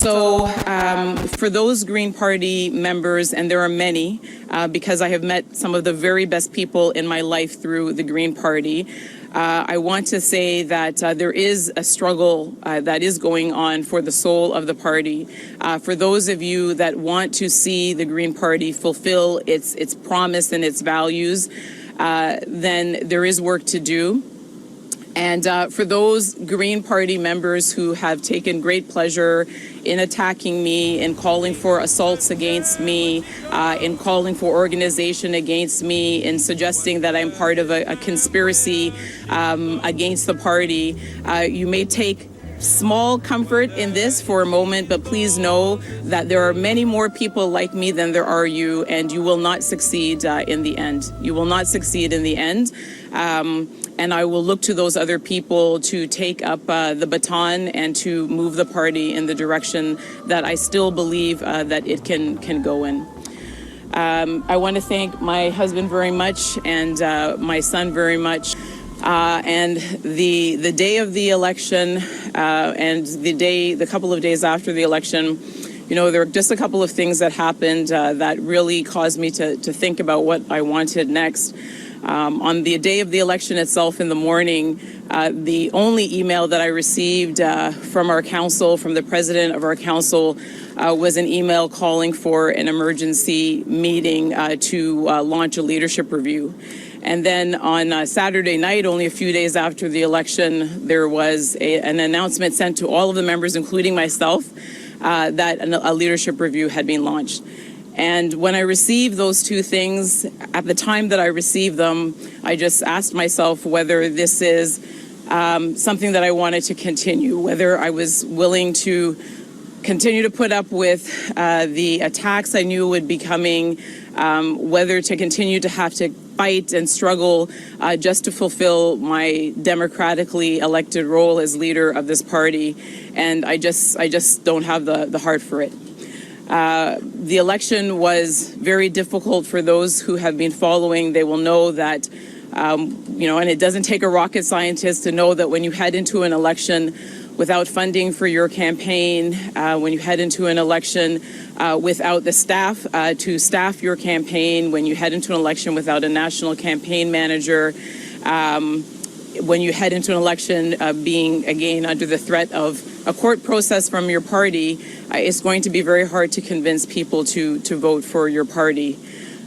So for those Green Party members, and there are many, because I have met some of the very best people in my life through the Green Party, I want to say that there is a struggle that is going on for the soul of the party. For those of you that want to see the Green Party fulfill its promise and its values, then there is work to do. And for those Green Party members who have taken great pleasure in attacking me, in calling for assaults against me, in calling for organization against me, in suggesting that I'm part of a conspiracy against the party, you may take small comfort in this for a moment, but please know that there are many more people like me than there are you, and you will not succeed in the end. You will not succeed in the end. And I will look to those other people to take up the baton and to move the party in the direction that I still believe that it can go in. I want to thank my husband very much and my son very much. And the day of the election and the couple of days after the election, you know, there were just a couple of things that happened that really caused me to think about what I wanted next. On the day of the election itself in the morning, the only email that I received from our council, from the president of our council, was an email calling for an emergency meeting to launch a leadership review. And then on Saturday night, only a few days after the election, there was an announcement sent to all of the members, including myself, that a leadership review had been launched. And when I received those two things, at the time that I received them, I just asked myself whether this is something that I wanted to continue, whether I was willing to continue to put up with the attacks I knew would be coming, whether to continue to have to fight and struggle just to fulfill my democratically elected role as leader of this party. And I just don't have the heart for it. The election was very difficult for those who have been following. They will know that, you know, and it doesn't take a rocket scientist to know that when you head into an election without funding for your campaign, when you head into an election without the staff to staff your campaign, when you head into an election without a national campaign manager, when you head into an election being, again, under the threat of a court process from your party, it's going to be very hard to convince people to vote for your party.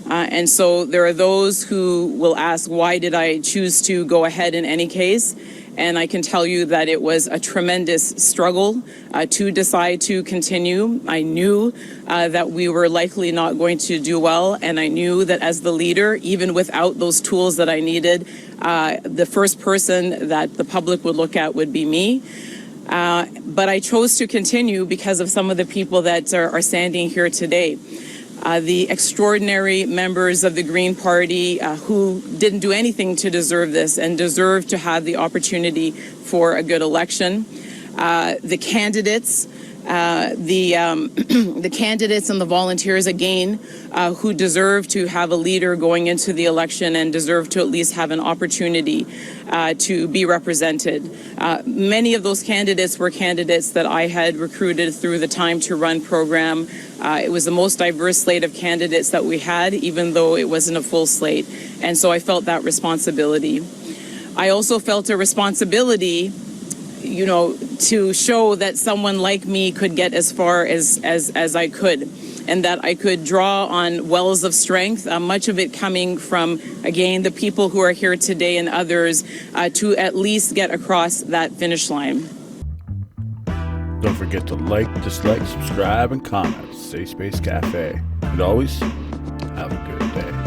And so there are those who will ask, why did I choose to go ahead in any case? And I can tell you that it was a tremendous struggle to decide to continue. I knew that we were likely not going to do well, and I knew that as the leader, even without those tools that I needed, the first person that the public would look at would be me. But I chose to continue because of some of the people that are standing here today. The extraordinary members of the Green Party who didn't do anything to deserve this and deserve to have the opportunity for a good election. The candidates, the candidates and the volunteers, again, who deserve to have a leader going into the election and deserve to at least have an opportunity to be represented. Many of those candidates were candidates that I had recruited through the Time to Run program. It was the most diverse slate of candidates that we had, even though it wasn't a full slate. And so I felt that responsibility. I also felt a responsibility, you know, to show that someone like me could get as far as I could, and that I could draw on wells of strength, much of it coming from, again, the people who are here today and others, to at least get across that finish line. Don't forget to like, dislike, subscribe, and comment. Safe Space Cafe. And always, have a good day.